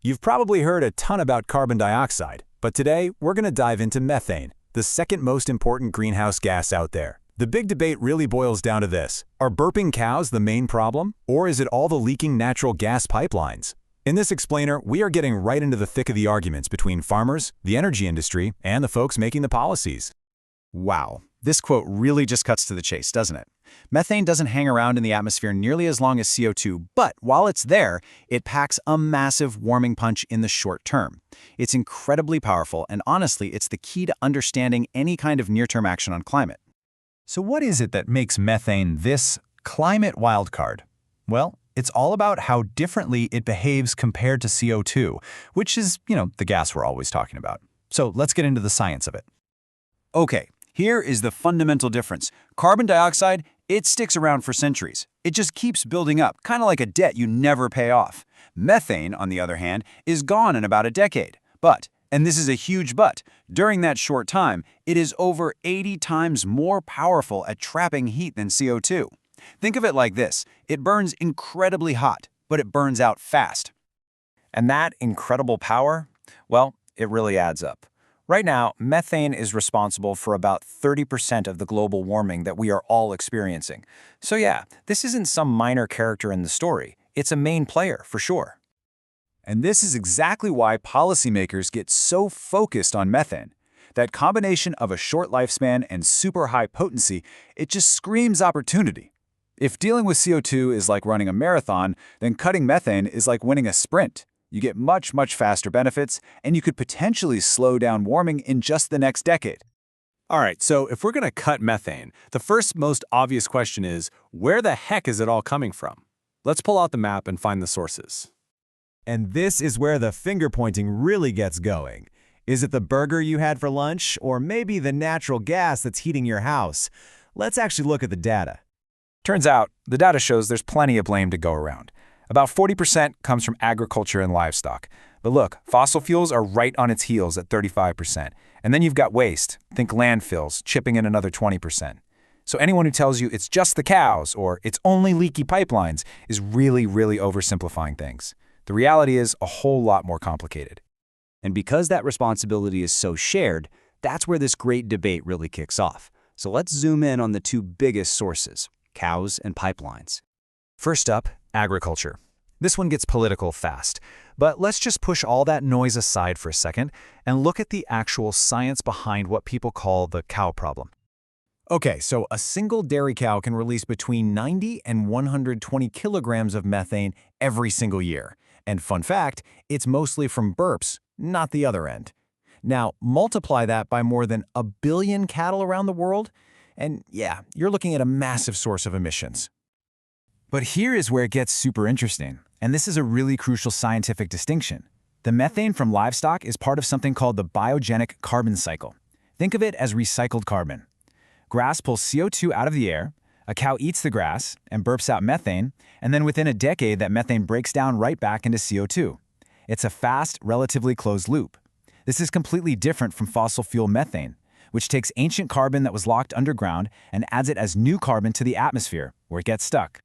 You've probably heard a ton about carbon dioxide, but today we're going to dive into methane, the second most important greenhouse gas out there. The big debate really boils down to this: are burping cows the main problem, or is it all the leaking natural gas pipelines? In this explainer, we are getting right into the thick of the arguments between farmers, the energy industry, and the folks making the policies. Wow, this quote really just cuts to the chase, doesn't it? Methane doesn't hang around in the atmosphere nearly as long as CO2, but while it's there, it packs a massive warming punch in the short term. It's incredibly powerful, and honestly, it's the key to understanding any kind of near-term action on climate. So what is it that makes methane this climate wildcard? Well, it's all about how differently it behaves compared to CO2, which is, the gas we're always talking about. So let's get into the science of it. Okay, here is the fundamental difference. Carbon dioxide, it sticks around for centuries. It just keeps building up, kind of like a debt you never pay off. Methane, on the other hand, is gone in about a decade. But, and this is a huge but, during that short time, it is over 80 times more powerful at trapping heat than CO2. Think of it like this: it burns incredibly hot, but it burns out fast. And that incredible power, well, it really adds up. Right now, methane is responsible for about 30% of the global warming that we are all experiencing. So yeah, this isn't some minor character in the story. It's a main player, for sure. And this is exactly why policymakers get so focused on methane. That combination of a short lifespan and super high potency, it just screams opportunity. If dealing with CO2 is like running a marathon, then cutting methane is like winning a sprint. You get much, much faster benefits, and you could potentially slow down warming in just the next decade. All right, so if we're going to cut methane, the first most obvious question is, where the heck is it all coming from? Let's pull out the map and find the sources. And this is where the finger-pointing really gets going. Is it the burger you had for lunch, or maybe the natural gas that's heating your house? Let's actually look at the data. Turns out, the data shows there's plenty of blame to go around. About 40% comes from agriculture and livestock. But look, fossil fuels are right on its heels at 35%. And then you've got waste, think landfills, chipping in another 20%. So anyone who tells you it's just the cows or it's only leaky pipelines is really oversimplifying things. The reality is a whole lot more complicated. And because that responsibility is so shared, that's where this great debate really kicks off. So let's zoom in on the two biggest sources: cows and pipelines. First up, agriculture. This one gets political fast, but let's just push all that noise aside for a second and look at the actual science behind what people call the cow problem. Okay, so a single dairy cow can release between 90 and 120 kilograms of methane every single year. And fun fact, it's mostly from burps, not the other end. Now, multiply that by more than 1 billion cattle around the world, and yeah, you're looking at a massive source of emissions. But here is where it gets super interesting, and this is a really crucial scientific distinction. The methane from livestock is part of something called the biogenic carbon cycle. Think of it as recycled carbon. Grass pulls CO2 out of the air, a cow eats the grass and burps out methane, and then within a decade that methane breaks down right back into CO2. It's a fast, relatively closed loop. This is completely different from fossil fuel methane, which takes ancient carbon that was locked underground and adds it as new carbon to the atmosphere, where it gets stuck.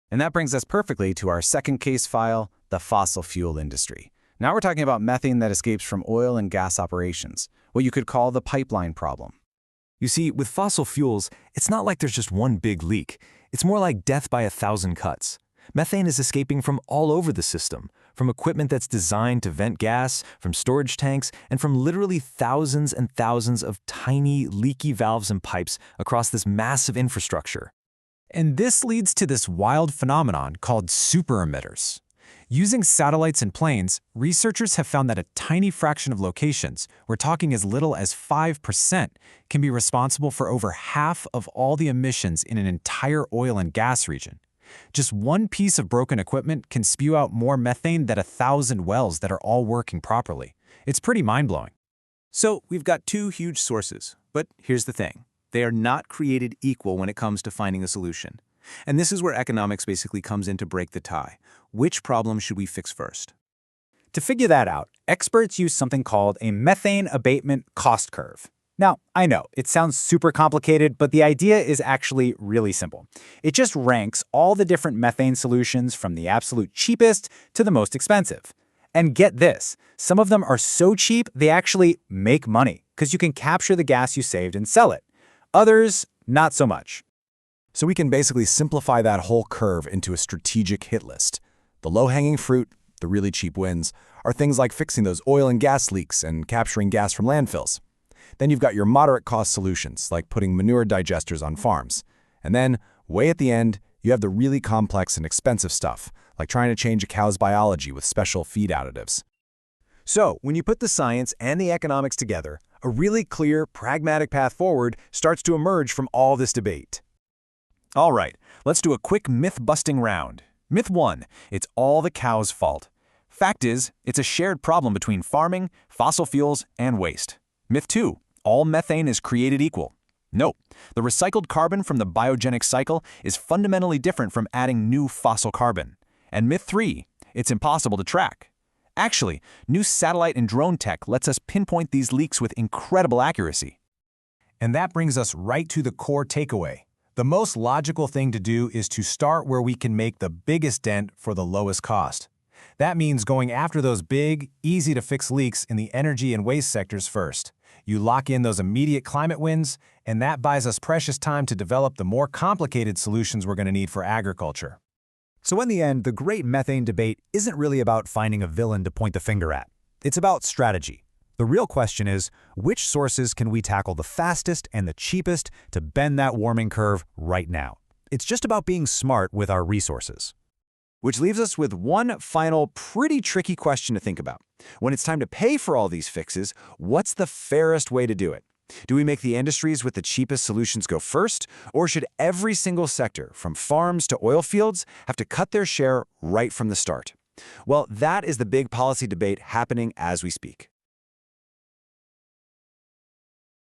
And that brings us perfectly to our second case file, the fossil fuel industry. Now we're talking about methane that escapes from oil and gas operations, what you could call the pipeline problem. You see, with fossil fuels, it's not like there's just one big leak. It's more like death by 1,000 cuts. Methane is escaping from all over the system, from equipment that's designed to vent gas, from storage tanks, and from literally thousands and thousands of tiny, leaky valves and pipes across this massive infrastructure. And this leads to this wild phenomenon called super-emitters. Using satellites and planes, researchers have found that a tiny fraction of locations, we're talking as little as 5%, can be responsible for over half of all the emissions in an entire oil and gas region. Just one piece of broken equipment can spew out more methane than 1,000 wells that are all working properly. It's pretty mind-blowing. So we've got two huge sources, but here's the thing. They are not created equal when it comes to finding a solution. And this is where economics basically comes in to break the tie. Which problem should we fix first? To figure that out, experts use something called a methane abatement cost curve. Now, I know, it sounds super complicated, but the idea is actually really simple. It just ranks all the different methane solutions from the absolute cheapest to the most expensive. And get this, some of them are so cheap they actually make money because you can capture the gas you saved and sell it. Others, not so much. So we can basically simplify that whole curve into a strategic hit list. The low-hanging fruit, the really cheap wins, are things like fixing those oil and gas leaks and capturing gas from landfills. Then you've got your moderate-cost solutions, like putting manure digesters on farms. And then, way at the end, you have the really complex and expensive stuff, like trying to change a cow's biology with special feed additives. So, when you put the science and the economics together, a really clear, pragmatic path forward starts to emerge from all this debate. All right, let's do a quick myth-busting round. Myth 1, it's all the cow's fault. Fact is, it's a shared problem between farming, fossil fuels, and waste. Myth 2, all methane is created equal. Nope, the recycled carbon from the biogenic cycle is fundamentally different from adding new fossil carbon. And myth 3, it's impossible to track. Actually, new satellite and drone tech lets us pinpoint these leaks with incredible accuracy. And that brings us right to the core takeaway. The most logical thing to do is to start where we can make the biggest dent for the lowest cost. That means going after those big, easy-to-fix leaks in the energy and waste sectors first. You lock in those immediate climate wins, and that buys us precious time to develop the more complicated solutions we're going to need for agriculture. So in the end, the great methane debate isn't really about finding a villain to point the finger at. It's about strategy. The real question is, which sources can we tackle the fastest and the cheapest to bend that warming curve right now? It's just about being smart with our resources. Which leaves us with one final pretty tricky question to think about. When it's time to pay for all these fixes, what's the fairest way to do it? Do we make the industries with the cheapest solutions go first, or should every single sector, from farms to oil fields, have to cut their share right from the start? Well, that is the big policy debate happening as we speak.